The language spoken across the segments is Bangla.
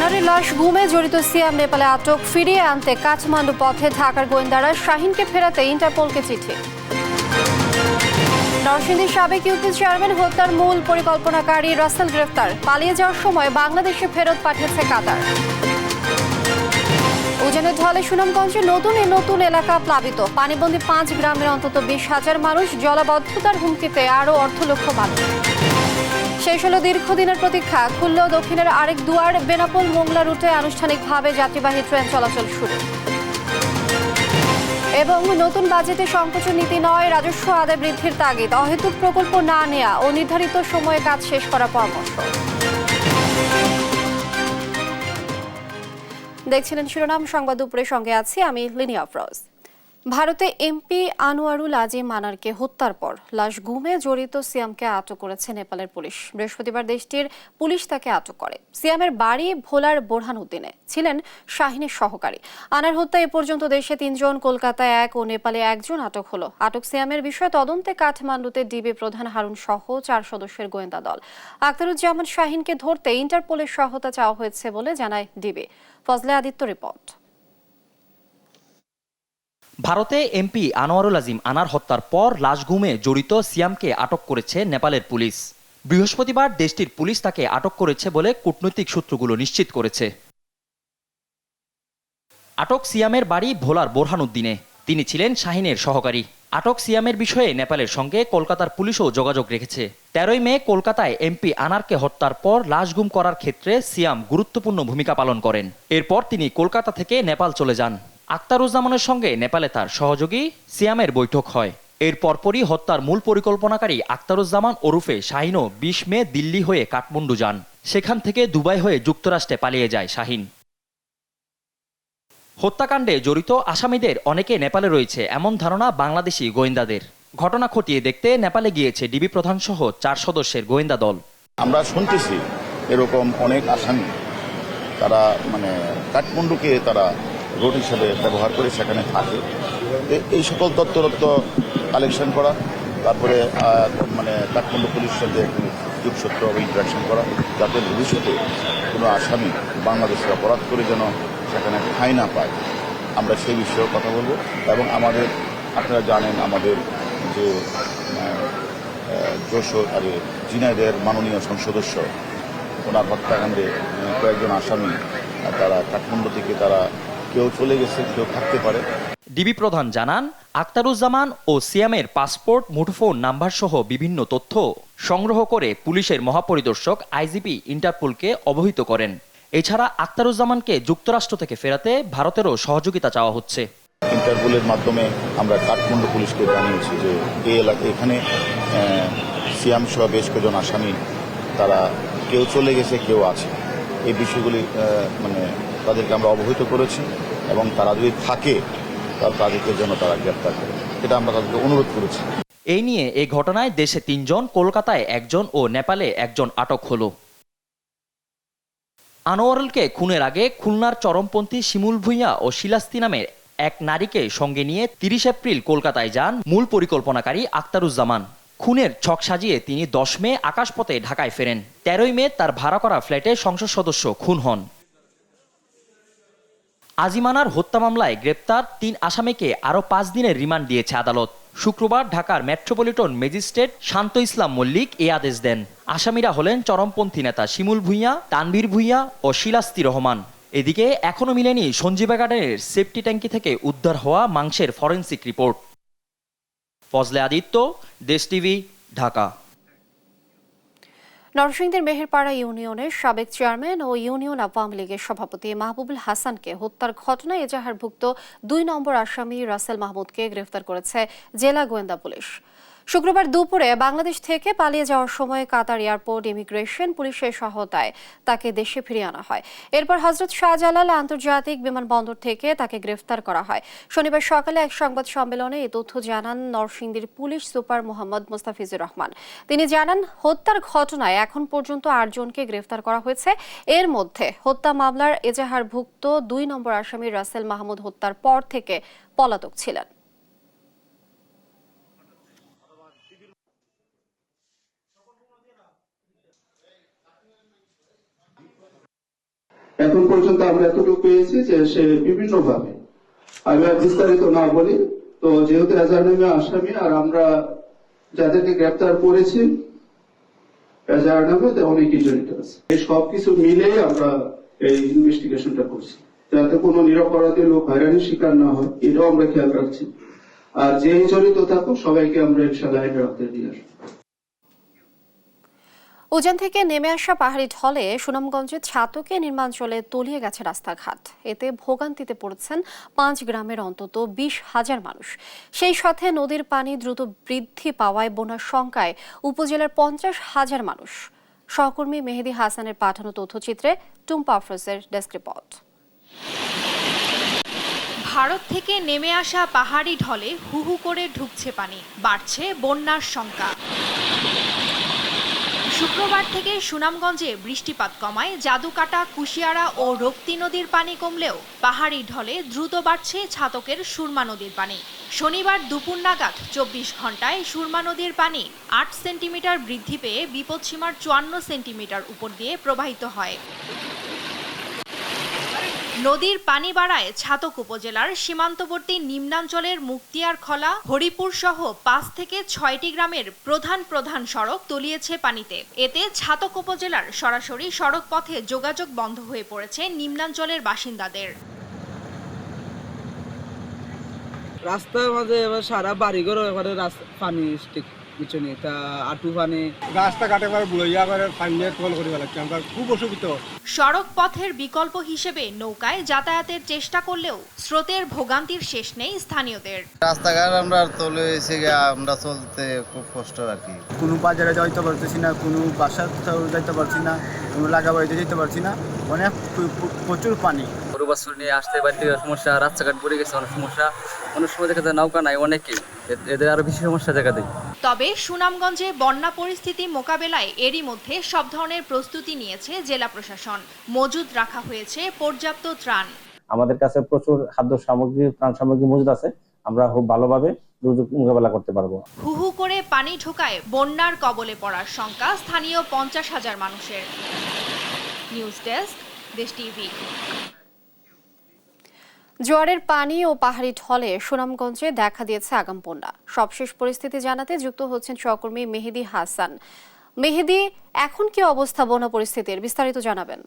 আনারের লাশ গুমে জড়িত সিয়াম নেপালে আটক, ফিরিয়ে আনতে কাঠমান্ডু পথে ঢাকার গোয়েন্দারা, শাহিনকে ফেরাতে ইন্টারপোলকে চিঠি। নরসিংদীর সাবেক ইউপি চেয়ারম্যান হত্যার মূল পরিকল্পনাকারী রাসেল গ্রেফতার, পালিয়ে যাওয়ার সময় বাংলাদেশে ফেরত পাঠিয়েছে কাতার। উজানের ঢলে সুনামগঞ্জে নতুন এলাকা প্লাবিত, পানিবন্দী 5 গ্রামের অন্তত 20,000 মানুষ, জলাবদ্ধতার হুমকিতে আরও অর্ধলক্ষ মানুষ। শেষ হলো দীর্ঘদিনের প্রতীক্ষা, খুলল দক্ষিণের আরেক দুয়ার, বেনাপোল মোংলা রুটে আনুষ্ঠানিকভাবে যাত্রীবাহী ট্রেন চলাচল শুরু। এবং নতুন বাজেটে সংকোচন নীতি নয়, রাজস্ব আদায় বৃদ্ধির তাগিদ, অহেতুক প্রকল্প না নেয়া ও নির্ধারিত সময়ে কাজ শেষ করার পরামর্শ। দেখছিলেন শিরোনাম সংবাদ দুপুরের, সঙ্গে আছি আমি লিনিয়া আফরোজ। ভারতে এমপি আনোয়ারুল আজিম আনারকে হত্যার পর লাশ গুমে জড়িত সিয়ামকে আটক করেছে নেপালের পুলিশ। বৃহস্পতিবার দেশটির পুলিশ তাকে আটক করে। সিয়ামের বাড়ি ভোলার বোরহানউদ্দিনে, ছিলেন শাহিনের সহকারী। আনার হত্যা এ পর্যন্ত দেশে 3 জন, কলকাতায় 1 ও নেপালে 1 জন আটক হলো। আটক সিয়ামের বিষয়ে তদন্তে কাঠমান্ডুতে ডিবি প্রধান হারুন সহ 4 সদস্যের গোয়েন্দা দল। আখতারুজ্জামান শাহিনকে ধরতে ইন্টারপোলের সহায়তা চাওয়া হয়েছে বলে জানায় ডিবি। ফজলে আদিত্য রিপোর্ট। ভারতে এমপি আনোয়ারুল আজিম আনার হত্যার পর লাশ গুমে জড়িত সিয়ামকে আটক করেছে নেপালের পুলিশ। বৃহস্পতিবার দেশটির পুলিশ তাকে আটক করেছে বলে কূটনৈতিক সূত্রগুলো নিশ্চিত করেছে। আটক সিয়ামের বাড়ি ভোলার বোরহানউদ্দিনে, তিনি ছিলেন শাহিনের সহকারী। আটক সিয়ামের বিষয়ে নেপালের সঙ্গে কলকাতার পুলিশও যোগাযোগ রেখেছে। 13ই মে কলকাতায় এমপি আনারকে হত্যার পর লাশ গুম করার ক্ষেত্রে সিয়াম গুরুত্বপূর্ণ ভূমিকা পালন করেন। এরপর তিনি কলকাতা থেকে নেপাল চলে যান। আখতারুজ্জামানের সঙ্গে নেপালে তার সহযোগী সিয়ামের বৈঠক হয়। এর পরপরই হত্যার মূল পরিকল্পনাকারী আখতারুজ্জামান ওরফে শাহিনও 20 মে দিল্লি হয়ে কাঠমান্ডু যান। সেখান থেকে দুবাই হয়ে যুক্তরাষ্ট্রে পালিয়ে যায় শাহিন। হত্যাকাণ্ডে জড়িত আসামিদের অনেকে নেপালে রয়েছে এমন ধারণা বাংলাদেশি গোয়েন্দাদের। ঘটনা খতিয়ে দেখতে নেপালে গিয়েছে ডিবি প্রধান সহ 4 সদস্যের গোয়েন্দা দল। আমরা শুনতেছি এরকম অনেক আসামি তারা কাঠমান্ডুকে তারা রোড হিসেবে ব্যবহার করে সেখানে থাকে। এই সকল তথ্য কালেকশন করা, তারপরে কাঠমান্ডু পুলিশের সাথে যোগসূত্র বা ইন্টারাকশন করা, যাতে ভবিষ্যতে কোনো আসামি বাংলাদেশে অপরাধ করে যেন সেখানে ঠাঁই না পায়, আমরা সেই বিষয়েও কথা বলবো। এবং আপনারা জানেন আমাদের যে ঝিনাইদহের মাননীয় সংসদস্য, ওনার হত্যাকাণ্ডে কয়েকজন আসামি তারা কাঠমান্ডু থেকে তারা কেউ চলে গেছে, কেউ থাকতে পারে। ডিবি প্রধান জানান, আখতারুজ্জামান ও সিয়ামের পাসপোর্ট, মুঠোফোন নাম্বার সহ বিভিন্ন তথ্য সংগ্রহ করে পুলিশের মহাপরিদর্শক আইজিপি ইন্টারপোলকে অবহিত করেন। এছাড়া আখতারুজ্জামানকে যুক্তরাষ্ট্র থেকে ফেরাতে ভারতেরও সহযোগিতা চাওয়া হচ্ছে। ইন্টারপোলের মাধ্যমে আমরা কাঠমান্ডু পুলিশকে জানিয়েছি যে এই এলাকায় এখানে সিয়াম সহ বেশ কয়েকজন আসামি তারা কেউ চলে গেছে, কেউ আছে। এই বিষয়গুলি তাদেরকে আমরা অবহিত করেছি এবং তারা যদি থাকে তাদেরকে যেন তারা গ্রেপ্তার করে, এটা আমরা তাদেরকে অনুরোধ করেছি। এই নিয়ে এই ঘটনায় দেশে 3 জন, কলকাতায় 1 জন ও নেপালে 1 জন আটক হলো। আনোয়ারুলকে খুনের আগে খুলনার চরমপন্থী শিমুল ভূঁইয়া ও শিলাস্তি নামের এক নারীকে সঙ্গে নিয়ে 30 এপ্রিল কলকাতায় যান মূল পরিকল্পনাকারী আখতারুজ্জামান। খুনের ছক সাজিয়ে তিনি 10 মে আকাশপথে ঢাকায় ফেরেন। 13ই মে তার ভাড়া করা ফ্ল্যাটে সংসদ সদস্য খুন হন। আজিমানার হত্যা মামলায় গ্রেপ্তার 3 আসামিকে আরও 5 দিনের রিমান্ড দিয়েছে আদালত। শুক্রবার ঢাকার মেট্রোপলিটন ম্যাজিস্ট্রেট শান্ত ইসলাম মল্লিক এ আদেশ দেন। আসামিরা হলেন চরমপন্থী নেতা শিমুল ভূঁইয়া, তানভীর ভূঁইয়া ও শিলাস্তি রহমান। এদিকে এখনও মিলেনি সঞ্জীবা গার্ডেনের সেফটি ট্যাঙ্কি থেকে উদ্ধার হওয়া মাংসের ফরেনসিক রিপোর্ট। ফজলে আদিত্য, দেশ টিভি, ঢাকা। নরসিংদীর মেহেরপাড়া ইউনিয়নের সাবেক চেয়ারম্যান ও ইউনিয়ন আওয়ামী লীগের সভাপতি মাহবুবুল হাসানকে হত্যার ঘটনায় এজাহারভুক্ত 2 নম্বর আসামি রাসেল মাহমুদকে গ্রেফতার করেছে জেলা গোয়েন্দা পুলিশ। শুক্রবার দুপুরে বাংলাদেশ থেকে পালিয়ে যাওয়ার সময় কাতার এয়ারপোর্ট ইমিগ্রেশন পুলিশের সহায়তায় তাকে দেশে ফিরিয়ে আনা হয়। এরপর হযরত শাহজালাল আন্তর্জাতিক বিমানবন্দর থেকে তাকে গ্রেফতার করা হয়। শনিবার সকালে এক সংবাদ সম্মেলনে এই তথ্য জানান নরসিংদীর পুলিশ সুপার মোহাম্মদ মোস্তাফিজুর রহমান। তিনি জানান, হত্যার ঘটনায় এখন পর্যন্ত 8 জনকে গ্রেফতার করা হয়েছে। এর মধ্যে হত্যা মামলার এজাহারভুক্ত 2 নম্বর আসামি রাসেল মাহমুদ হত্যার পর থেকে পলাতক ছিলেন। এখন পর্যন্ত আমরা এতটুকু পেয়েছি যে সে বিভিন্নভাবে, আমি আর বিস্তারিত না বলি, তো যেহেতু এজাহার নামে আসামি আর আমরা যাদেরকে গ্রেপ্তার করেছি এজাহার নামে অনেকেই জড়িত আছে, এই সবকিছু মিলেই আমরা এই ইনভেস্টিগেশনটা করছি যাতে কোনো নিরপরাধী লোক হয়রানির শিকার না হয়, এটাও আমরা খেয়াল রাখছি। আর যেই জড়িত থাকুক সবাইকে আমরা ইনশাআল্লাহ আইনের আওতায় নিয়ে আসবো। উজান থেকে নেমে আসা পাহাড়ি ঢলে সুনামগঞ্জের ছাতকে নির্মাঞ্চলে তলিয়ে গেছে রাস্তাঘাট। এতে ভোগান্তিতে পড়েছেন 5 গ্রামের অন্তত 20,000 মানুষ। সেই সাথে নদীর পানি দ্রুত বৃদ্ধি পাওয়ায় বন্যার শঙ্কায় উপজেলার 50,000 মানুষ। সহকর্মী মেহেদী হাসানের পাঠানো তথ্যচিত্রে টুম্পা আফরোজের ডেস্ক রিপোর্ট। ভারত থেকে নেমে আসা পাহাড়ি ঢলে হু হু করে ঢুকছে পানি, বাড়ছে বন্যার শঙ্কা। শুক্রবার থেকে সুনামগঞ্জে বৃষ্টিপাত কমায় জাদুকাটা, কুশিয়ারা ও রক্তি নদীর পানি কমলেও পাহাড়ি ঢলে দ্রুত বাড়ছে ছাতকের সুরমা নদীর পানি। শনিবার দুপুর নাগাদ 24 ঘন্টায় সুরমা নদীর পানি 8 সেন্টিমিটার বৃদ্ধি পেয়ে বিপদসীমার 54 সেন্টিমিটার উপর দিয়ে প্রবাহিত হয়। নদীর পানি বাড়ায় ছাতক উপজেলার সীমান্তবর্তী নিম্নাঞ্চলের মুক্তিয়ারখলা, হরিপুর সহ 5 থেকে 6টি গ্রামের প্রধান সড়ক তলিয়েছে পানিতে। এতে ছাতক উপজেলার সরাসরি সড়ক পথে যোগাযোগ বন্ধ হয়ে পড়েছে নিম্নাঞ্চলের বাসিন্দাদের। রাস্তার মাঝে সারা বাড়িঘর পানি পিছনে তা আটু পানি রাস্তাঘাটে বুড়াইয়া করে পানি কল করে লাগছে, আমরা খুব অসুবিধা। সড়ক পথের বিকল্প হিসেবে নৌকায় যাতায়াতের চেষ্টা করলেও স্রোতের ভোগান্তির শেষ নেই স্থানীয়দের। রাস্তাঘাট আমরা তলে এসে আমরা চলতে খুব কষ্ট আর কি। কোনো বাজারে যাইতে পারতেছি না, কোনো বাসা যাইতে পারছি না, কোনো লাগা বাড়িতে যেতে পারছি না, অনেক প্রচুর পানি। গরু বাছুর নিয়ে আসতে বাড়িতে সমস্যা, রাস্তাঘাট পড়ে গেছে অনেক সমস্যা, অনেক সময় দেখা যায় নৌকা নাই অনেকে, এদের আরো বেশি সমস্যা দেখা দেয়। তবে সুনামগঞ্জে বন্যা পরিস্থিতি মোকাবেলায় এরই মধ্যে সব ধরনের প্রস্তুতি নিয়েছে জেলা প্রশাসন। মজুদ রাখা হয়েছে পর্যাপ্ত ত্রাণ। আমাদের কাছে প্রচুর খাদ্য সামগ্রী, ত্রাণ সামগ্রী মজুদ আছে, আমরা খুব ভালোভাবে দুর্যোগ মোকাবেলা করতে পারবো। হু হু করে পানি ঢোকায় বন্যার কবলে পড়ার শঙ্কা স্থানীয় 50,000 মানুষের। নিউজ ডেস্ক, দেশ টিভি। জোয়ারের পানি ও পাহাড়ি ঢলে সুনামগঞ্জে দেখা দিয়েছে আগাম বন্যা। সবশেষ পরিস্থিতি জানাতে যুক্ত হচ্ছেন সহকর্মী মেহেদী হাসান। মেহেদী, এখন কি অবস্থা বন্যা পরিস্থিতির, বিস্তারিত জানাবেন।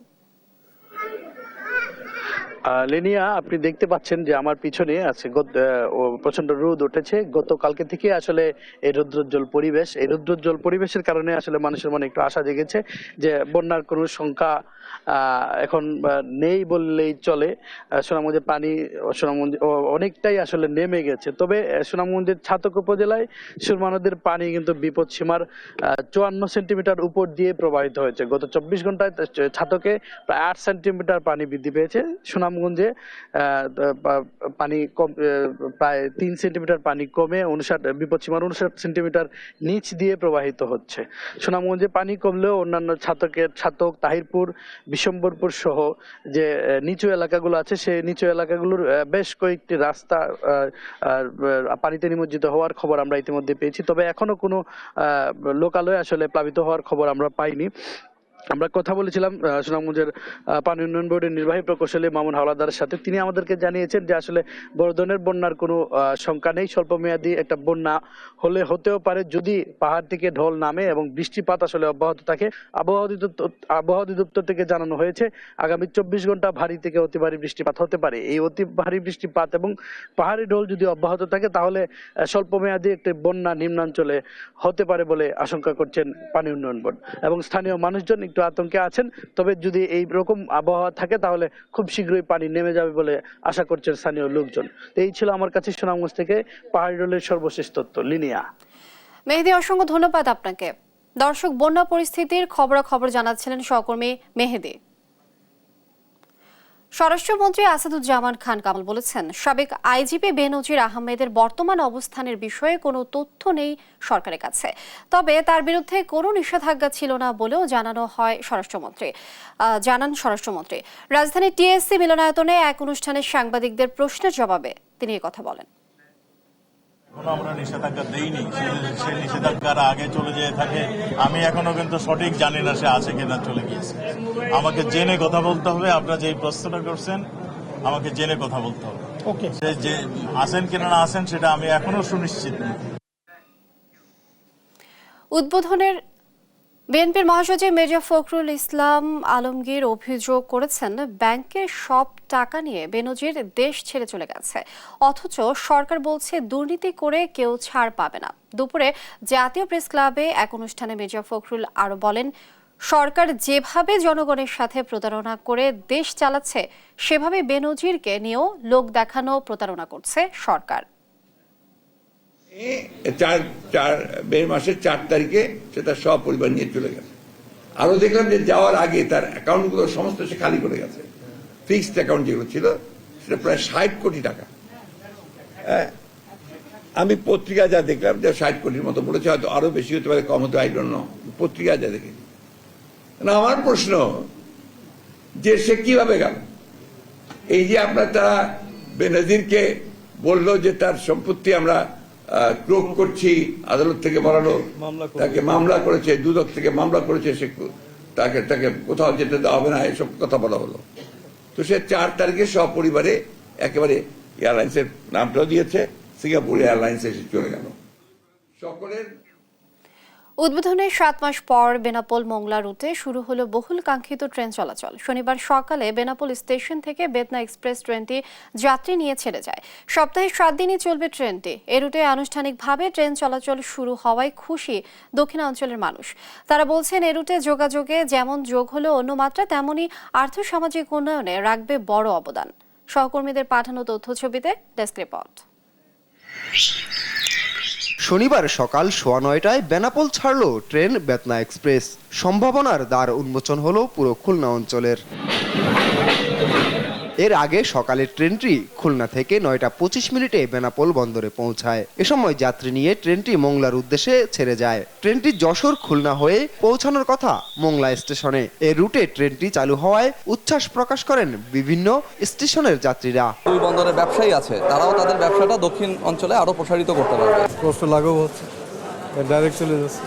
লেনিয়া, আপনি দেখতে পাচ্ছেন যে আমার পিছনে আছে প্রচন্ড রোদ উঠেছে। গতকালকে থেকে আসলে এই রৌদ্রোজ্জ্বল পরিবেশ, এই রৌদ্রোজ্জ্বল পরিবেশের কারণে আসলে মানুষের মনে একটু আশা জেগেছে যে বন্যার কোনো সংখ্যা এখন নেই বললেই চলে। সুনামগঞ্জের পানি অনেকটাই আসলে নেমে গেছে। তবে সুনামগঞ্জের ছাতক উপজেলায় সুরমা নদীর পানি কিন্তু বিপদ সীমার 54 সেন্টিমিটার উপর দিয়ে প্রবাহিত হয়েছে। গত 24 ঘন্টায় ছাতকে প্রায় 8 সেন্টিমিটার পানি বৃদ্ধি পেয়েছে। সুনামগঞ্জে পানি কম, প্রায় 3 সেন্টিমিটার পানি কমে বিপদ সীমার 59 সেন্টিমিটার নিচ দিয়ে প্রবাহিত হচ্ছে। সুনামগঞ্জে পানি কমলেও অন্যান্য ছাতক, তাহিরপুর, বিশম্বরপুর সহ যে নিচু এলাকাগুলো আছে, সেই নিচু এলাকাগুলোর বেশ কয়েকটি রাস্তা পানিতে নিমজ্জিত হওয়ার খবর আমরা ইতিমধ্যে পেয়েছি। তবে এখনো কোনো লোকালয়ে আসলে প্লাবিত হওয়ার খবর আমরা পাইনি। আমরা কথা বলেছিলাম সুনামগঞ্জের পানি উন্নয়ন বোর্ডের নির্বাহী প্রকৌশলী মামুন হাওলাদারের সাথে। তিনি আমাদেরকে জানিয়েছেন যে আসলে বড় ধরনের বন্যার কোনো শঙ্কা নেই। স্বল্পমেয়াদী একটা বন্যা হতেও পারে যদি পাহাড় থেকে ঢল নামে এবং বৃষ্টিপাত আসলে অব্যাহত থাকে। আবহাওয়া অধিদপ্তর থেকে জানানো হয়েছে আগামী 24 ঘন্টা ভারী থেকে অতি ভারী বৃষ্টিপাত হতে পারে। এই অতি ভারী বৃষ্টিপাত এবং পাহাড়ি ঢল যদি অব্যাহত থাকে তাহলে স্বল্পমেয়াদী একটি বন্যা নিম্নাঞ্চলে হতে পারে বলে আশঙ্কা করছেন পানি উন্নয়ন বোর্ড। এবং স্থানীয় মানুষজন একটু আতঙ্কে আছেন। তবে যদি এই রকম আবহাওয়া থাকে তাহলে খুব শীঘ্রই পানি নেমে যাবে বলে আশা করছেন স্থানীয় লোকজন। এই ছিল আমার কাছে সুনামগঞ্জ থেকে পাহাড়ি ঢলের সর্বশেষ তথ্য। লিনিয়া। মেহেদী, অসংখ্য ধন্যবাদ আপনাকে। দর্শক, বন্যা পরিস্থিতির খবরাখবর জানাচ্ছিলেন সহকর্মী মেহেদী। স্বরাষ্ট্রমন্ত্রী আসাদুজ্জামান খান কামাল বলেছেন, সাবেক আইজিপি বেনজির আহমেদের বর্তমান অবস্থানের বিষয়ে কোনো তথ্য নেই সরকারের কাছে। তবে তার বিরুদ্ধে কোনো নিষেধাজ্ঞা ছিল না বলেও জানান স্বরাষ্ট্রমন্ত্রী। রাজধানী টিএসসি মিলনায়তনে এক অনুষ্ঠানে সাংবাদিকদের প্রশ্নের জবাবে তিনি কথা বলেন। আমরা নিষেধাজ্ঞা দেইনি, সে নিষেধাজ্ঞার আগে চলে যেয়ে থাকে। আমি এখনো কিন্তু সঠিক জানি না সে আছে কিনা চলে গিয়েছে। আমাকে জেনে কথা বলতে হবে। আপনারা যে প্রশ্নটা করছেন, আমাকে জেনে কথা বলতে হবে। ওকে, সে যে আসেন কিনা না আসেন সেটা আমি এখনো সুনিশ্চিত নই। উদ্বোধনের বিএনপির মহাসচিব মির্জা ফখরুল ইসলাম আলমগীর অভিযোগ করেছেন, ব্যাংকের সব টাকা নিয়ে বেনজির দেশ ছেড়ে চলে গেছে, অথচ সরকার বলছে দুর্নীতি করে কেউ ছাড় পাবে না। দুপুরে জাতীয় প্রেস ক্লাবে এক অনুষ্ঠানে মির্জা ফখরুল আরও বলেন, সরকার যেভাবে জনগণের সাথে প্রতারণা করে দেশ চালাচ্ছে, সেভাবে বেনজিরকে নিয়েও লোক দেখানো প্রতারণা করছে সরকার। মে মাসের 4 তারিখে সে তার সব পরিবার নিয়ে চলে গেছে। আরো দেখলাম যে যাওয়ার আগে তার অ্যাকাউন্টগুলো সমস্ত সে খালি করে গেছে। ফিক্সড অ্যাকাউন্ট যেগুলো ছিল সেটা প্রায় 60 কোটি টাকা। আমি পত্রিকা যা দেখলাম যে 60 কোটির মতো বলেছে, হয়তো আরো বেশি হতে পারে, কম হতে, আই ডোন্ট নো। পত্রিকা যা দেখেছি। আমার প্রশ্ন যে সে কিভাবে গেল? এই যে আপনার তারা বেনজিরকে বললো যে তার সম্পত্তি আমরা ক্রোক করছি, আদালত থেকে বলানো, তাকে মামলা করেছে, দুদক থেকে মামলা করেছে, সে তাকে কোথাও যেতে দেওয়া হবে না, এসব কথা বলা হলো। তো সে 4 তারিখে সপরিবারে একেবারে এয়ারলাইন্সের নামটাও দিয়েছে, সিঙ্গাপুর এয়ারলাইন্সে এসে চলে গেল। সকলের উদ্বোধনের 7 মাস পর বেনাপোল মোংলা রুটে শুরু হলো বহুল কাঙ্ক্ষিত ট্রেন চলাচল। শনিবার সকালে বেনাপোল স্টেশন থেকে বেতনা এক্সপ্রেস ট্রেনটি যাত্রী নিয়ে ছেড়ে যায়। সপ্তাহে 7 দিনই চলবে ট্রেনটি। এ রুটে আনুষ্ঠানিকভাবে ট্রেন চলাচল শুরু হওয়ায় খুশি দক্ষিণাঞ্চলের মানুষ। তারা বলছেন, এ রুটে যোগাযোগে যেমন যোগ হলো অন্য মাত্রা, তেমনই আর্থসামাজিক উন্নয়নে রাখবে বড় অবদান। সহকর্মীদের পাঠানো তথ্য ছবিতে ডেস্ক রিপোর্ট। শনিবার সকাল 9:15টায় বেনাপোল ছাড়ল ট্রেন বেতনা এক্সপ্রেস। সম্ভাবনার দ্বার উন্মোচন হলো পুরো খুলনা অঞ্চলের। এর আগে সকালের ট্রেনটি খুলনা থেকে 9:25 বেনাপোল বন্দরে পৌঁছায়। এ সময় যাত্রী নিয়ে ট্রেনটি মোংলার উদ্দেশ্যে ছেড়ে যায়। ট্রেনটি যশোর খুলনা হয়ে পৌঁছানোর কথা মোংলা স্টেশনে। এই রুটে ট্রেনটি চালু হওয়ায় উচ্ছ্বাস প্রকাশ করেন বিভিন্ন স্টেশনের যাত্রীরা। দুই বন্দরের ব্যবসায়ী আছে, তারাও তাদের ব্যবসাটা দক্ষিণ অঞ্চলে আরো প্রসারিত করতে পারবে। কষ্ট লাঘব হচ্ছে, ডাইরেক্ট চলে যাচ্ছে।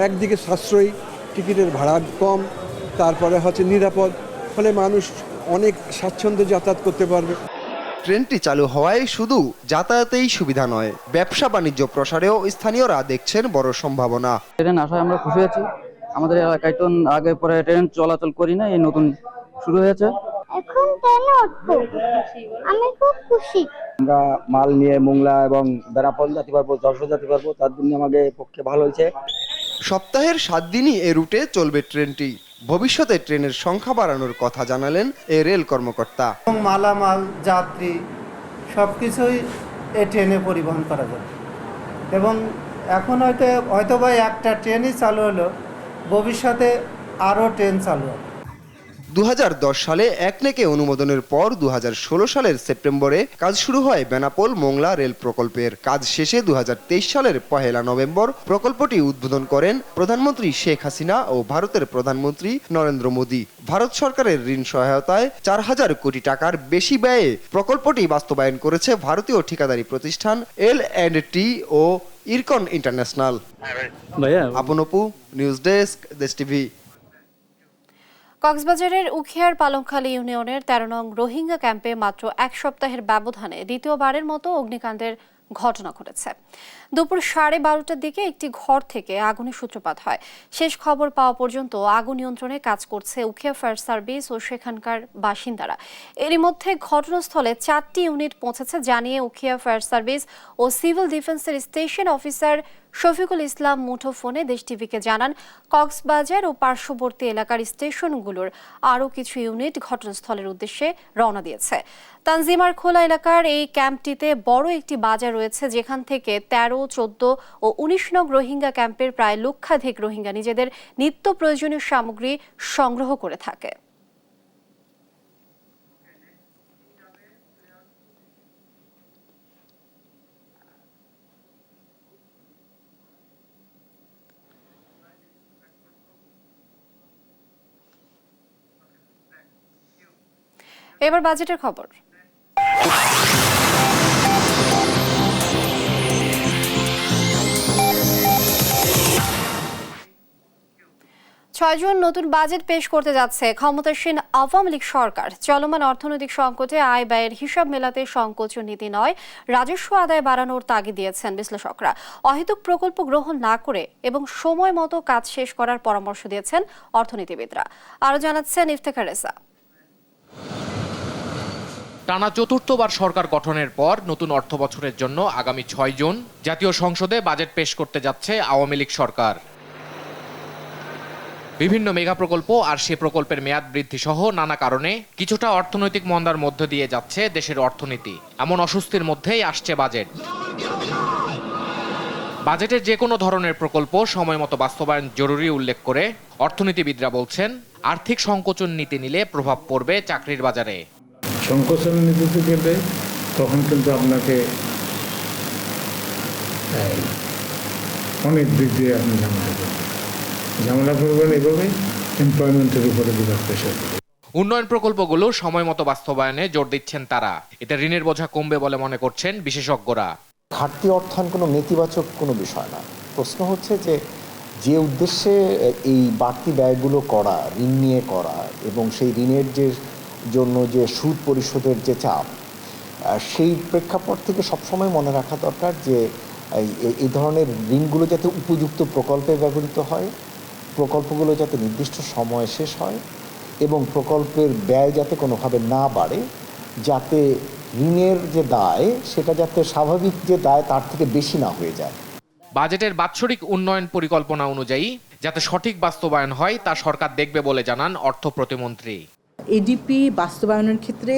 একদিকে সাশ্রয়ী, টিকিটের ভাড়া কম, তারপরে হচ্ছে নিরাপদ, ফলে মানুষ অনেক স্বাচ্ছন্দ্যে যাতায়াত করতে পারবে। ট্রেনটি চালু হওয়ায় শুধু যাতায়াতেই সুবিধা নয়, ব্যবসা বাণিজ্য প্রসারেও স্থানীয়রা দেখছেন বড় সম্ভাবনা। ট্রেন আসায় আমরা খুশি আছি। আমাদের এলাকায় তো আগে পরে ট্রেন চলাচল করি না, এই নতুন শুরু হয়েছে। এখন ট্রেনে উঠবো, আমি খুব খুশি। আমরা মাল নিয়ে মোংলা এবং বেনাপোল যেতে পারবো, যশোর যেতে পারবো, তার জন্য আমাদের পক্ষে ভালো হয়েছে। সপ্তাহের 7 দিনই এ রুটে চলবে ট্রেনটি। ভবিষ্যতে ট্রেনের সংখ্যা বাড়ানোর কথা জানালেন এ রেল কর্মকর্তা। মালামাল, যাত্রী সবকিছুই এই ট্রেনে পরিবহন করা যাবে এবং এখন হয়তো বা একটা ট্রেনই চালু হলো, ভবিষ্যতে আরও ট্রেন চালু হবে। 2010 সালে একনেকে অনুমোদনের পর 2016 সালের সেপ্টেম্বরে কাজ শুরু হয় বেনাপোল মোংলা রেল প্রকল্পের। কাজ শেষে 2023 সালের 1 নভেম্বর প্রকল্পটি উদ্বোধন করেন প্রধানমন্ত্রী শেখ হাসিনা ও ভারতের প্রধানমন্ত্রী নরেন্দ্র মোদী। ভারত সরকারের ঋণ সহায়তায় 4000 কোটি টাকার বেশি ব্যয়ে প্রকল্পটি বাস্তবায়ন করেছে ভারতীয় ঠিকাদারি প্রতিষ্ঠান L&T ও ইরকন ইন্টারন্যাশনাল। আপনপু, নিউজ ডেস্ক, দেশ টিভি। কক্সবাজারের উখিয়ার পালংখালী ইউনিয়নের 13 নং রোহিঙ্গা ক্যাম্পে মাত্র 1 সপ্তাহের ব্যবধানে দ্বিতীয়বারের মতো অগ্নিকাণ্ডের ঘটনা ঘটেছে। দুপুর 12:30টার দিকে একটি ঘর থেকে আগুনের সূত্রপাত হয়। শেষ খবর পাওয়া পর্যন্ত আগুন নিয়ন্ত্রণে কাজ করছে উখিয়া ফায়ার সার্ভিস ও সেখানকার বাসিন্দারা। এরই মধ্যে ঘটনাস্থলে 4টি ইউনিট পৌঁছেছে জানিয়ে উখিয়া ফায়ার সার্ভিস ও সিভিল ডিফেন্সের স্টেশন অফিসার শফিকুল ইসলাম মুঠোফোনে দেশ টিভিকে জানান, কক্সবাজার ও পার্শ্ববর্তী এলাকার স্টেশনগুলোর আরও কিছু ইউনিট ঘটনাস্থলের উদ্দেশ্যে রওনা দিয়েছে। তানজিমার খোলা এলাকার এই ক্যাম্পটিতে বড় একটি বাজার রয়েছে, যেখান থেকে 13, 14 ও 19 নং রোহিঙ্গা ক্যাম্পের প্রায় লক্ষাধিক রোহিঙ্গা নিজেদের নিত্য প্রয়োজনীয় সামগ্রী সংগ্রহ করে থাকে। এবার বাজেটের খবর। 6 জুন নতুন বাজেট পেশ করতে যাচ্ছে ক্ষমতাসীন আওয়ামী লীগ সরকার। চলমান অর্থনৈতিক সংকটে আয় ব্যয়ের হিসাব মেলাতে সংকোচন নীতি নয়, রাজস্ব আদায় বাড়ানোর তাগিদ দিয়েছেন বিশ্লেষকরা। অহেতুক প্রকল্প গ্রহণ না করে এবং সময় মতো কাজ শেষ করার পরামর্শ দিয়েছেন অর্থনীতিবিদরা। আরও জানাচ্ছেন ইফতেখার রেজা। টানা চতুর্থবার সরকার গঠনের পর নতুন অর্থ বছরের জন্য আগামী 6 জুন জাতীয় সংসদে বাজেট পেশ করতে যাচ্ছে আওয়ামী লীগ সরকার। বিভিন্ন মেগা প্রকল্প আর সে প্রকল্পের মেয়াদ বৃদ্ধি সহ নানা কারণে কিছুটা অর্থনৈতিক মন্দার মধ্য দিয়ে যাচ্ছে দেশের অর্থনীতি। এমন অস্বস্তির মধ্যেই আসছে বাজেট। বাজেটের যে কোনো ধরনের প্রকল্প সময়মতো বাস্তবায়ন জরুরি উল্লেখ করে অর্থনীতিবিদরা বলছেন, আর্থিক সংকোচন নীতি নিলে প্রভাব পড়বে চাকরির বাজারে। সংকোচন নীতিতে গেলে তখন কিন্তু আপনাকে অনেক দিক দিয়ে আপনি ঝামেলা করবেন, এভাবে এমপ্লয়মেন্টের উপরে বিরাট প্রেশার করবে। উন্নয়ন প্রকল্পগুলো সময়মতো বাস্তবায়নে জোর দিচ্ছেন তারা। এতে ঋণের বোঝা কমবে বলে মনে করছেন বিশেষজ্ঞরা। ঘাটতি অর্থায়ন কোনো নেতিবাচক কোনো বিষয় না। প্রশ্ন হচ্ছে যে উদ্দেশ্যে এই বাড়তি ব্যয়গুলো করা, ঋণ নিয়ে করা এবং সেই ঋণের জন্য যে সুদ পরিশোধের যে চাপ, সেই প্রেক্ষাপট থেকে সবসময় মনে রাখা দরকার যে এই ধরনের ঋণগুলো যাতে উপযুক্ত প্রকল্পে ব্যবহৃত হয়, প্রকল্পগুলো যাতে নির্দিষ্ট সময়ে শেষ হয় এবং প্রকল্পের ব্যয় যাতে কোনোভাবে না বাড়ে, যাতে ঋণের যে দায় সেটা যাতে স্বাভাবিক যে দায় তার থেকে বেশি না হয়ে যায়। বাজেটের বাৎসরিক উন্নয়ন পরিকল্পনা অনুযায়ী যাতে সঠিক বাস্তবায়ন হয় তা সরকার দেখবে বলে জানান অর্থ প্রতিমন্ত্রী। এডিপি বাস্তবায়নের ক্ষেত্রে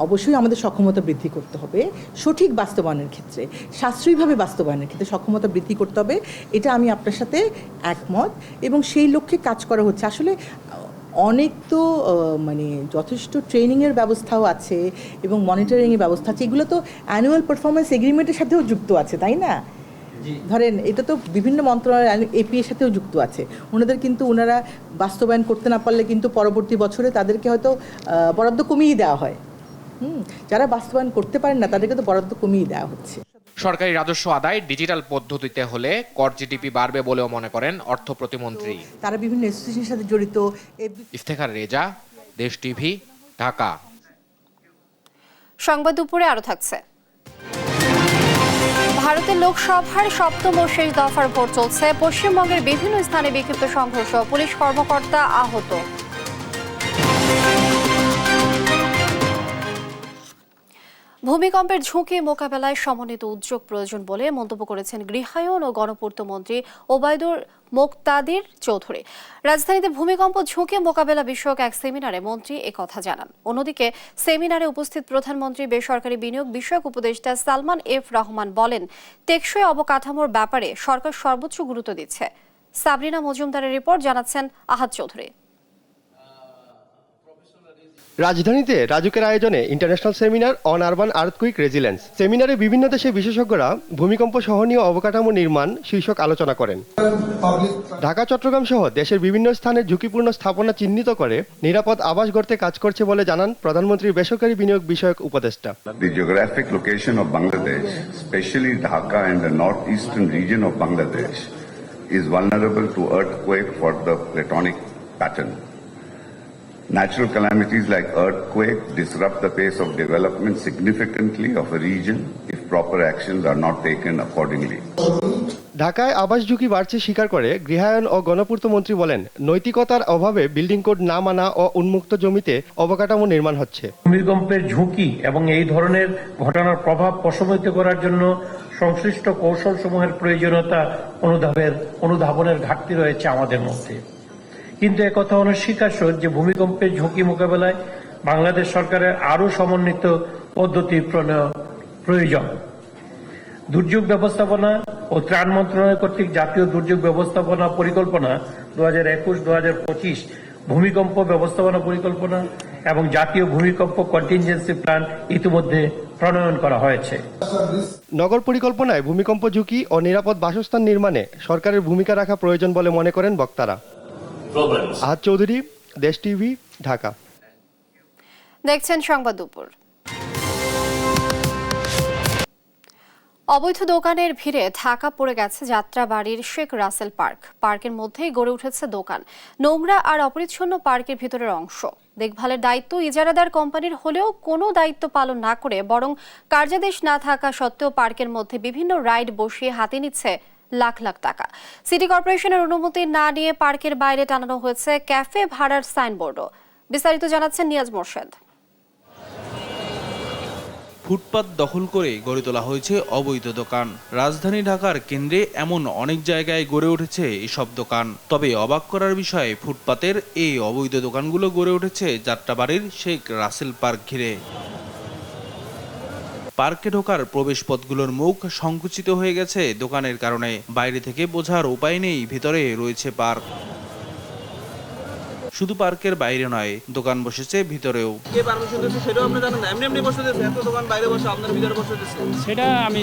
অবশ্যই আমাদের সক্ষমতা বৃদ্ধি করতে হবে। সঠিক বাস্তবায়নের ক্ষেত্রে, সাশ্রয়ীভাবে বাস্তবায়নের ক্ষেত্রে সক্ষমতা বৃদ্ধি করতে হবে। এটা আমি আপনার সাথে একমত এবং সেই লক্ষ্যে কাজ করা হচ্ছে। আসলে অনেক তো যথেষ্ট ট্রেনিংয়ের ব্যবস্থাও আছে এবং মনিটরিংয়ের ব্যবস্থা আছে। এগুলো তো অ্যানুয়াল পারফরমেন্স এগ্রিমেন্টের সাথেও যুক্ত আছে, তাই না? ধরেন এটা তো বিভিন্ন মন্ত্রণালয় এপি এর সাথেও যুক্ত আছে। ওনারা বাস্তবায়ন করতে না পারলে কিন্তু পরবর্তী বছরে তাদেরকে হয়তো বরাদ্দ কমিয়ে দেওয়া হয়। যারা বাস্তবায়ন করতে পারেন না তাদেরকে তো বরাদ্দ কমিয়ে দেওয়া হচ্ছে। সরকারি রাজস্ব আদায় ডিজিটাল পদ্ধতিতে হলে কর জিডিপি বাড়বে বলেও মনে করেন অর্থ প্রতিমন্ত্রী। তারা বিভিন্ন অ্যাসোসিয়েশনের সাথে জড়িত। ইফতেখার রেজা, দেশ টিভি, ঢাকা। সংবাদ দুপুরে আরো থাকছে। ভারতের লোকসভার সপ্তম ও শেষ দফার ভোট চলছে। পশ্চিমবঙ্গের বিভিন্ন স্থানে বিক্ষিপ্ত সংঘর্ষ, পুলিশ কর্মকর্তা আহত। ভূমিকম্পের ঝুঁকি মোকাবেলায় সমন্বিত উদ্যোগ প্রয়োজন বলে মন্তব্য করেছেন গৃহায়ন ও গণপূর্ত মন্ত্রী ওবায়দুর মোকতাদির চৌধুরী। রাজধানীতে ভূমিকম্প ঝুঁকি মোকাবেলা বিষয়ক এক সেমিনারে মন্ত্রী একথা জানান। অন্যদিকে সেমিনারে উপস্থিত প্রধানমন্ত্রী বেসরকারি বিনিয়োগ বিষয়ক উপদেষ্টা সালমান এফ রহমান বলেন, টেকসই অবকাঠামোর ব্যাপারে সরকার সর্বোচ্চ গুরুত্ব দিচ্ছে। সাবরিনা মজুমদারের রিপোর্ট, জানাচ্ছেন আহাদ চৌধুরী। রাজধানীতে রাজুকের আয়োজনে international seminar on urban earthquake resilience. সেমিনারে বিভিন্ন দেশের বিশেষজ্ঞরা ভূমিকম্প সহনীয় অবকাঠামো নির্মাণ শীর্ষক আলোচনা করেন। ঢাকা, চট্টগ্রাম সহ দেশের বিভিন্ন স্থানে ঝুঁকিপূর্ণ স্থাপনা চিহ্নিত করে নিরাপদ আবাস গড়তে কাজ করছে বলে জানান প্রধানমন্ত্রীর বেসরকারি বিনিয়োগ বিষয়ক উপদেষ্টা। The geographic location of Bangladesh, especially Dhaka and the northeastern region of Bangladesh, is vulnerable to earthquake for the tectonic pattern. Natural calamities like earthquake disrupt the pace of development significantly of a region if proper actions are not taken accordingly. ঢাকায় আবাস ঝুঁকি বাড়ছে স্বীকার করে গৃহায়ন ও গণপূর্ত মন্ত্রী বলেন, নৈতিকতার অভাবে বিল্ডিং কোড না মানা ও উন্মুক্ত জমিতে অবকাঠামো নির্মাণ হচ্ছে। ভূমিকম্পের ঝুঁকি এবং এই ধরনের ঘটনার প্রভাব প্রশমিত করার জন্য সংশ্লিষ্ট কৌশলসমূহের প্রয়োজনীয়তা অনুধাবনের ঘাটতি রয়েছে আমাদের মধ্যে। কিন্তু একথা অনস্বীকার যে ভূমিকম্পের ঝুঁকি মোকাবেলায় বাংলাদেশ সরকারের আরও সমন্বিত পদ্ধতি প্রয়োজন। দুর্যোগ ব্যবস্থাপনা ও ত্রাণ মন্ত্রণালয় কর্তৃক জাতীয় দুর্যোগ ব্যবস্থাপনা পরিকল্পনা 2021-2025, ভূমিকম্প ব্যবস্থাপনা পরিকল্পনা এবং জাতীয় ভূমিকম্প কন্টিনজেন্সি প্ল্যান ইতিমধ্যে প্রণয়ন করা হয়েছে। নগর পরিকল্পনায় ভূমিকম্প ঝুঁকি ও নিরাপদ বাসস্থান নির্মাণে সরকারের ভূমিকা রাখা প্রয়োজন বলে মনে করেন বক্তারা। আহাদ চৌধুরী, দেশ টিভি, ঢাকা। দেখছেন সংবাদ দুপুর। অবৈধ দোকানের ভিড়ে ঢাকা পড়ে গেছে যাত্রাবাড়ির শেখ রাসেল পার্ক। পার্কের মধ্যেই গড়ে উঠেছে দোকান। নোংরা আর অপরিচ্ছন্ন পার্কের ভিতরের অংশ। দেখভালের দায়িত্ব ইজারাদার কোম্পানির হলেও কোনো দায়িত্ব পালন না করে বরং কার্যাদেশ না থাকা সত্ত্বেও পার্কের মধ্যে বিভিন্ন রাইড বসিয়ে হাতে নিচ্ছে লাখ লাখ টাকা। সিটি কর্পোরেশনের অনুমতি না নিয়ে পার্কের বাইরে টানানো হয়েছে ক্যাফে ভাড়ার সাইনবোর্ডও। বিস্তারিত জানাচ্ছেন নিয়াজ মোর্শেদ। ফুটপাত দখল করে গড়ে তোলা হয়েছে অবৈধ দোকান। রাজধানী ঢাকার কেন্দ্রে এমন অনেক জায়গায় গড়ে উঠেছে এসব দোকান। তবে অবাক করার বিষয়, ফুটপাতের এই অবৈধ দোকানগুলো গড়ে উঠেছে যাত্রাবাড়ির শেখ রাসেল পার্ক ঘিরে। পার্কে ঢোকার প্রবেশপথগুলোর মুখ সংকুচিত হয়ে গেছে দোকানের কারণে। বাইরে থেকে বোঝার উপায় নেই ভিতরে রয়েছে পার্ক। শুধু পার্কের বাইরে নয়, দোকান বসেছে ভিতরেও। সেটা আমি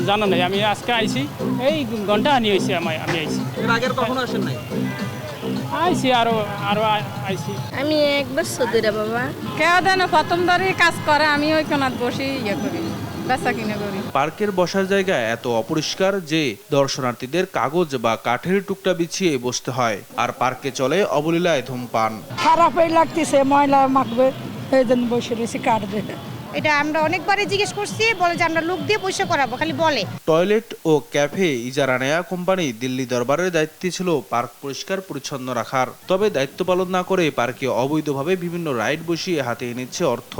জানা নাই, আমি আজকে আইছি, এই ঘন্টা আনি হয়েছে আমি আইছি। আগের কখনো আসেন নাই? আইছি আরো আইছি। আমি একবার সদরে বাবা কেউ দেন প্রথম ধরে কাজ করে, আমি ওই কোনাত বসে ইয়ে করি, বেচা কিনে করি। পার্কের বসার জায়গা এত অপরিষ্কার যে দর্শনার্থীদের কাগজ বা কাঠের টুকরা বিছিয়ে বসতে হয়। আর পার্কে চলে অবলীলায় ধূমপান। খারাপই লাগতেছে, ময়লা মাখবে এই জন্য বসে রয়েছি কাঠ দিয়ে। এটা আমরা অনেকবারই জিজ্ঞেস করছি, বলে যে আমরা লোক দিয়ে পয়সা করাবো, খালি বলে। টয়লেট ও ক্যাফে ইজারা নেয়া কোম্পানি দিল্লি দরবারের দায়িত্বে ছিল পার্ক পরিষ্কার পরিচ্ছন্ন রাখার। তবে দায়িত্ব পালন না করে পার্কে অবৈধভাবে বিভিন্ন রাইড বসিয়ে হাতে নিচ্ছে অর্থ।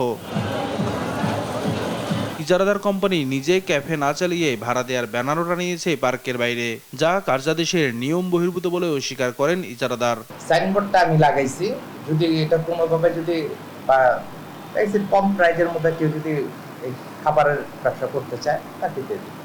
ইজারাদার কোম্পানি নিজে ক্যাফে না চালিয়ে ভাড়া দেওয়ার ব্যানারও টানিয়েছে পার্কের বাইরে, যা কার্যাদেশের নিয়ম বহির্ভূত বলেও স্বীকার করেন ইজারাদার। সাইনবোর্ডটা আমি লাগাইছি, যদি এটা কোনোভাবে যদি কম প্রাইজের মধ্যে কেউ যদি এই খাবারের ব্যবসা করতে চায় তাকে দিয়ে দিই।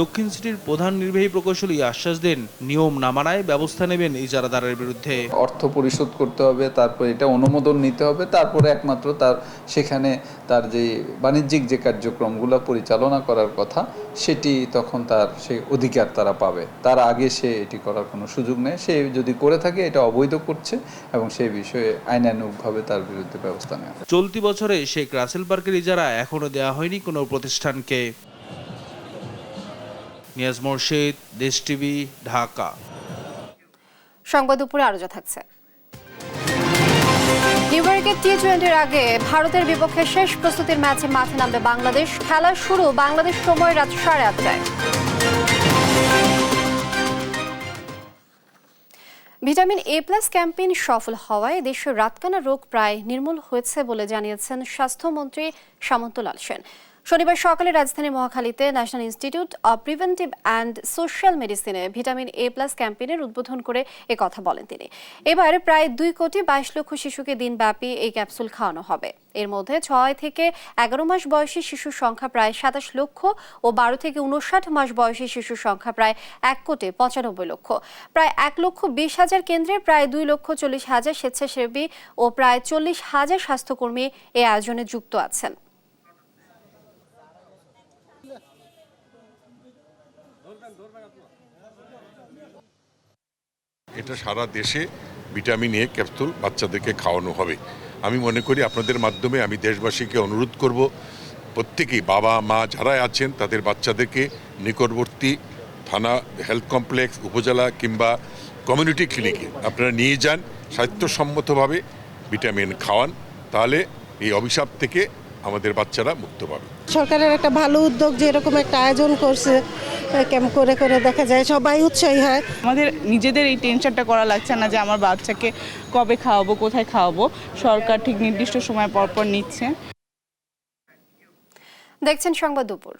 দক্ষিণ সিটির প্রধান নির্বাহী প্রকৌশলী আশ্বাস দেন, নিয়ম না মানায় ব্যবস্থা নেবেন ইজারাদারের বিরুদ্ধে। অর্থ পরিশোধ করতে হবে, তারপর এটা অনুমোদন নিতে হবে, তারপরে একমাত্র তার সেখানে তার যে বাণিজ্যিক যে কার্যক্রমগুলো পরিচালনা করার কথা সেটি তখন তার সেই অধিকার তারা পাবে। তার আগে সে এটি করার কোনো সুযোগ নেই। সে যদি করে থাকে এটা অবৈধ করছে এবং সেই বিষয়ে আইনানুগভাবে তার বিরুদ্ধে ব্যবস্থা নেওয়া। চলতি বছরে শেখ রাসেল পার্কের ইজারা এখনো দেওয়া হয়নি কোনো প্রতিষ্ঠানকে। নিয়াজ মোর্শেদ, দেশ টিভি, ঢাকা। সংবাদ দুপুরে আরো যা থাকছে। নিউ ইয়র্কের টি-20-র আগে ভারতের বিপক্ষে শেষ প্রস্তুতির ম্যাচে মাঠে নামবে বাংলাদেশ। খেলা শুরু বাংলাদেশ সময় রাত 8:30টায়। ভিটামিন A+ ক্যাম্পেইন সফল হওয়ায় দেশের রাতকানা রোগ প্রায় নির্মূল হয়েছে বলে জানিয়েছেন স্বাস্থ্যমন্ত্রী সামন্ত লাল সেন। শনিবার সকালে রাজধানী মহাখালীতে national institute of preventive and social মেডিসিনে ভিটামিন A+ ক্যাম্পেইনের উদ্বোধন করে একথা বলেন তিনি। এবার প্রায় 2,22 লক্ষ শিশুকে দিনব্যাপী এই ক্যাপসুল খাওয়ানো হবে। এর মধ্যে 6 থেকে 11 মাস বয়সী শিশুর সংখ্যা প্রায় 27 লক্ষ ও 12 থেকে 59 মাস বয়সী শিশুর সংখ্যা প্রায় 1,95 লক্ষ। প্রায় 1,20,000 কেন্দ্রে প্রায় 2,40,000 স্বেচ্ছাসেবী ও প্রায় 40,000 স্বাস্থ্যকর্মী এই আয়োজনে যুক্ত আছেন। এটা সারা দেশে ভিটামিন A ক্যাপসুল বাচ্চাদেরকে খাওয়ানো হবে। আমি মনে করি আপনাদের মাধ্যমে আমি দেশবাসীকে অনুরোধ করব, প্রত্যেকেই বাবা মা যারা আছেন তাদের বাচ্চাদেরকে নিকটবর্তী থানা, হেলথ কমপ্লেক্স, উপজেলা কিংবা কমিউনিটি ক্লিনিকে আপনারা নিয়ে যান, স্বাস্থ্যসম্মতভাবে ভিটামিন খাওয়ান। তাহলে এই অভিশাপ থেকে আমাদের বাচ্চারা মুক্ত পাবে। সরকারের একটা ভালো উদ্যোগ যে এরকম একটা আয়োজন করছে, ক্যাম্প করে করে দেখা যায় সবাই উৎসাহী হয়। আমাদের নিজেদের এই টেনশনটা করা লাগছে না যে আমার বাচ্চাকে কবে খাওয়াবো, কোথায় খাওয়াবো। সরকার ঠিক নির্দিষ্ট সময় পর পর নিচ্ছে। দেখছেন সংবাদ দুপুর।